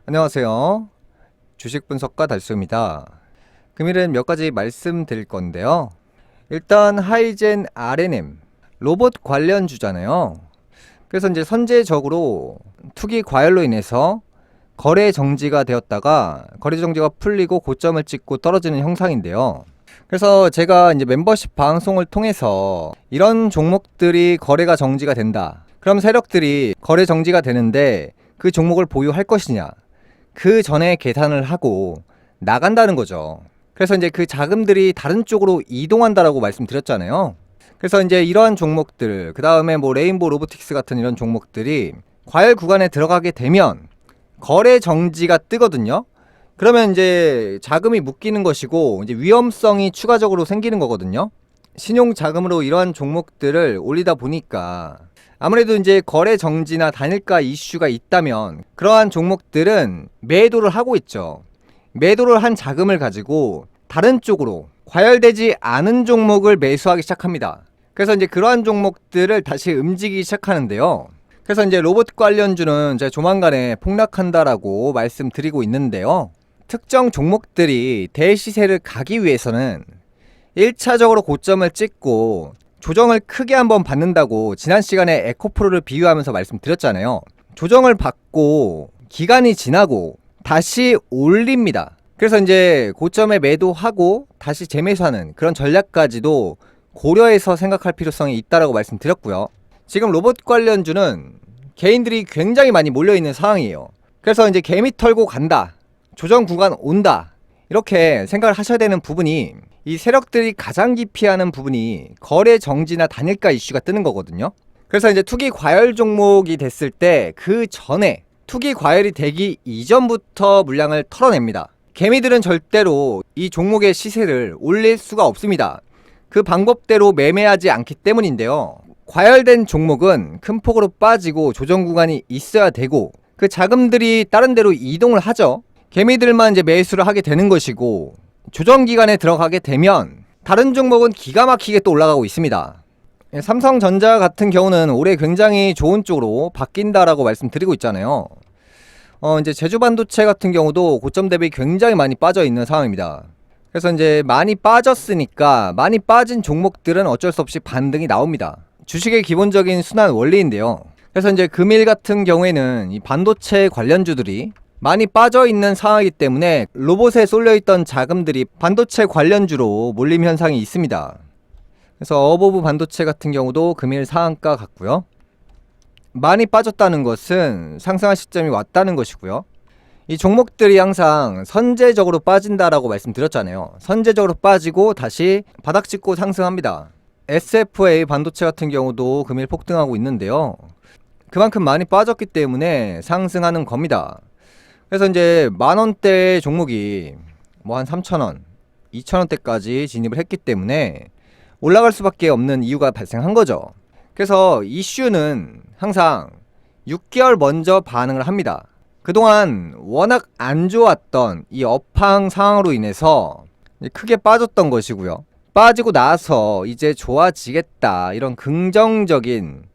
안녕하세요. 주식 분석가 달수입니다. 금일은 몇 가지 말씀드릴 건데요. 일단 하이젠 RNM 로봇 관련주잖아요. 그래서 이제 선제적으로 투기 과열로 인해서 거래 정지가 되었다가 거래 정지가 풀리고 고점을 찍고 떨어지는 형상인데요. 그래서 제가 이제 멤버십 방송을 통해서 이런 종목들이 거래가 정지가 된다. 그럼 세력들이 거래 정지가 되는데 그 종목을 보유할 것이냐? 그 전에 계산을 하고 나간다는 거죠. 그래서 이제 그 자금들이 다른 쪽으로 이동한다라고 말씀드렸잖아요. 그래서 이제 이러한 종목들, 그 다음에 뭐 레인보우 로보틱스 같은 이런 종목들이 과열 구간에 들어가게 되면 거래 정지가 뜨거든요. 그러면 이제 자금이 묶이는 것이고 이제 위험성이 추가적으로 생기는 거거든요. 신용 자금으로 이러한 종목들을 올리다 보니까 아무래도 이제 거래 정지나 단일가 이슈가 있다면 그러한 종목들은 매도를 하고 있죠. 매도를 한 자금을 가지고 다른 쪽으로 과열되지 않은 종목을 매수하기 시작합니다. 그래서 이제 그러한 종목들을 다시 움직이기 시작하는데요. 그래서 이제 로봇 관련주는 제가 조만간에 폭락한다라고 말씀드리고 있는데요. 특정 종목들이 대시세를 가기 위해서는 1차적으로 고점을 찍고 조정을 크게 한번 받는다고 지난 시간에 에코프로를 비유하면서 말씀드렸잖아요. 조정을 받고 기간이 지나고 다시 올립니다. 그래서 이제 고점에 매도하고 다시 재매수하는 그런 전략까지도 고려해서 생각할 필요성이 있다라고 말씀드렸고요. 지금 로봇 관련주는 개인들이 굉장히 많이 몰려있는 상황이에요. 그래서 이제 개미 털고 간다, 조정 구간 온다, 이렇게 생각을 하셔야 되는 부분이 이 세력들이 가장 기피하는 부분이 거래 정지나 단일가 이슈가 뜨는 거거든요. 그래서 이제 투기 과열 종목이 됐을 때 그 전에 투기 과열이 되기 이전부터 물량을 털어냅니다. 개미들은 절대로 이 종목의 시세를 올릴 수가 없습니다. 그 방법대로 매매하지 않기 때문인데요. 과열된 종목은 큰 폭으로 빠지고 조정 구간이 있어야 되고 그 자금들이 다른 데로 이동을 하죠. 개미들만 이제 매수를 하게 되는 것이고 조정 기간에 들어가게 되면 다른 종목은 기가 막히게 또 올라가고 있습니다. 삼성전자 같은 경우는 올해 굉장히 좋은 쪽으로 바뀐다라고 말씀드리고 있잖아요. 이제 제주반도체 같은 경우도 고점 대비 굉장히 많이 빠져 있는 상황입니다. 그래서 이제 많이 빠졌으니까 많이 빠진 종목들은 어쩔 수 없이 반등이 나옵니다. 주식의 기본적인 순환 원리인데요. 그래서 이제 금일 같은 경우에는 이 반도체 관련주들이 많이 빠져있는 상황이기 때문에 로봇에 쏠려있던 자금들이 반도체 관련주로 몰림 현상이 있습니다. 그래서 어보브 반도체 같은 경우도 금일 상한가 같고요. 많이 빠졌다는 것은 상승할 시점이 왔다는 것이고요. 이 종목들이 항상 선제적으로 빠진다라고 말씀드렸잖아요. 선제적으로 빠지고 다시 바닥 찍고 상승합니다. SFA 반도체 같은 경우도 금일 폭등하고 있는데요. 그만큼 많이 빠졌기 때문에 상승하는 겁니다. 그래서 이제 만원대 종목이 뭐 한 3,000원, 2,000원대까지 진입을 했기 때문에 올라갈 수밖에 없는 이유가 발생한 거죠. 그래서 이슈는 항상 6개월 먼저 반응을 합니다. 그동안 워낙 안 좋았던 이 업황 상황으로 인해서 크게 빠졌던 것이고요. 빠지고 나서 이제 좋아지겠다, 이런 긍정적인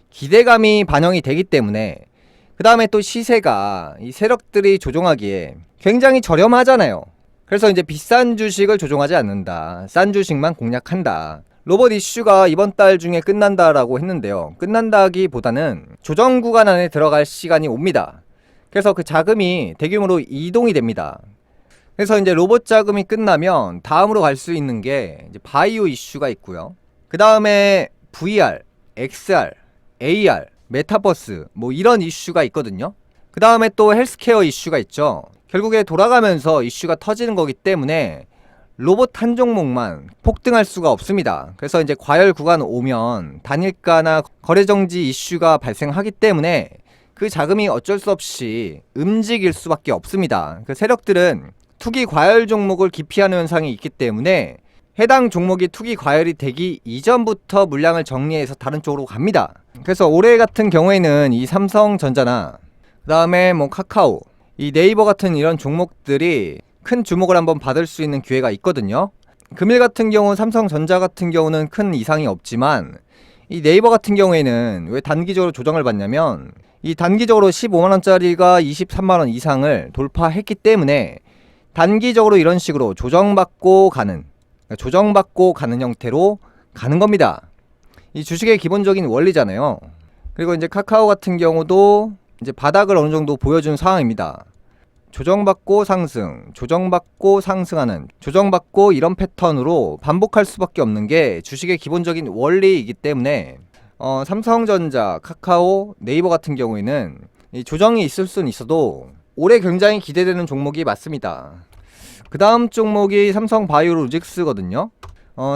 기대감이 반영이 되기 때문에 그 다음에 또 시세가 이 세력들이 조종하기에 굉장히 저렴하잖아요. 그래서 이제 비싼 주식을 조종하지 않는다, 싼 주식만 공략한다. 로봇 이슈가 이번 달 중에 끝난다라고 했는데요. 끝난다기보다는 조정 구간 안에 들어갈 시간이 옵니다. 그래서 그 자금이 대규모로 이동이 됩니다. 그래서 이제 로봇 자금이 끝나면 다음으로 갈 수 있는 게 이제 바이오 이슈가 있고요. 그 다음에 VR, XR, AR, 메타버스 뭐 이런 이슈가 있거든요. 그 다음에 또 헬스케어 이슈가 있죠. 결국에 돌아가면서 이슈가 터지는 거기 때문에 로봇 한 종목만 폭등할 수가 없습니다. 그래서 이제 과열 구간 오면 단일가나 거래정지 이슈가 발생하기 때문에 그 자금이 어쩔 수 없이 움직일 수밖에 없습니다. 그 세력들은 투기 과열 종목을 기피하는 현상이 있기 때문에 해당 종목이 투기 과열이 되기 이전부터 물량을 정리해서 다른 쪽으로 갑니다. 그래서 올해 같은 경우에는 이 삼성전자나 그 다음에 뭐 카카오, 이 네이버 같은 이런 종목들이 큰 주목을 한번 받을 수 있는 기회가 있거든요. 금일 같은 경우 삼성전자 같은 경우는 큰 이상이 없지만 이 네이버 같은 경우에는 왜 단기적으로 조정을 받냐면 이 단기적으로 15만원짜리가 23만원 이상을 돌파했기 때문에 단기적으로 이런 식으로 조정받고 가는 형태로 가는 겁니다. 이 주식의 기본적인 원리잖아요. 그리고 이제 카카오 같은 경우도 이제 바닥을 어느 정도 보여준 상황입니다. 조정받고 상승, 조정받고 상승하는, 조정받고 이런 패턴으로 반복할 수밖에 없는 게 주식의 기본적인 원리이기 때문에 삼성전자, 카카오, 네이버 같은 경우에는 이 조정이 있을 수는 있어도 올해 굉장히 기대되는 종목이 맞습니다. 그 다음 종목이 삼성바이오로직스거든요.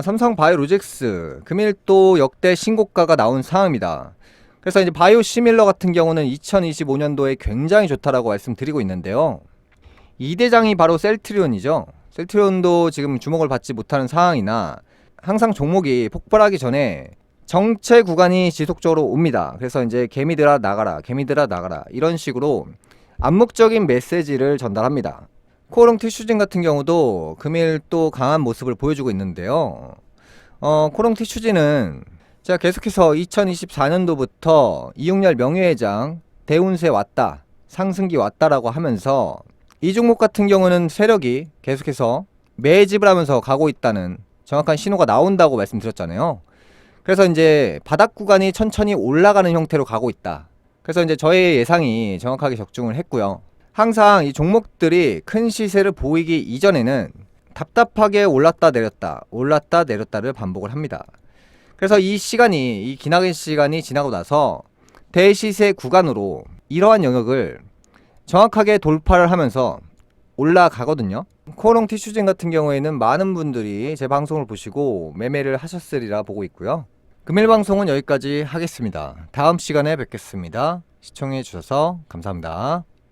삼성바이오로직스 금일 또 역대 신고가가 나온 상황입니다. 그래서 이제 바이오시밀러 같은 경우는 2025년도에 굉장히 좋다라고 말씀드리고 있는데요. 이 대장이 바로 셀트리온이죠. 셀트리온도 지금 주목을 받지 못하는 상황이나 항상 종목이 폭발하기 전에 정체 구간이 지속적으로 옵니다. 그래서 이제 개미들아 나가라, 개미들아 나가라 이런 식으로 암묵적인 메시지를 전달합니다. 코오롱 티슈진 같은 경우도 금일 또 강한 모습을 보여주고 있는데요. 코오롱 티슈진은 제가 계속해서 2024년도부터 이용렬 명예회장 대운세 왔다, 상승기 왔다라고 하면서 이 종목 같은 경우는 세력이 계속해서 매집을 하면서 가고 있다는 정확한 신호가 나온다고 말씀드렸잖아요. 그래서 이제 바닥 구간이 천천히 올라가는 형태로 가고 있다. 그래서 이제 저의 예상이 정확하게 적중을 했고요. 항상 이 종목들이 큰 시세를 보이기 이전에는 답답하게 올랐다 내렸다를 반복을 합니다. 그래서 이 기나긴 시간이 지나고 나서 대시세 구간으로 이러한 영역을 정확하게 돌파를 하면서 올라가거든요. 코오롱 티슈진 같은 경우에는 많은 분들이 제 방송을 보시고 매매를 하셨으리라 보고 있고요. 금일 방송은 여기까지 하겠습니다. 다음 시간에 뵙겠습니다. 시청해 주셔서 감사합니다.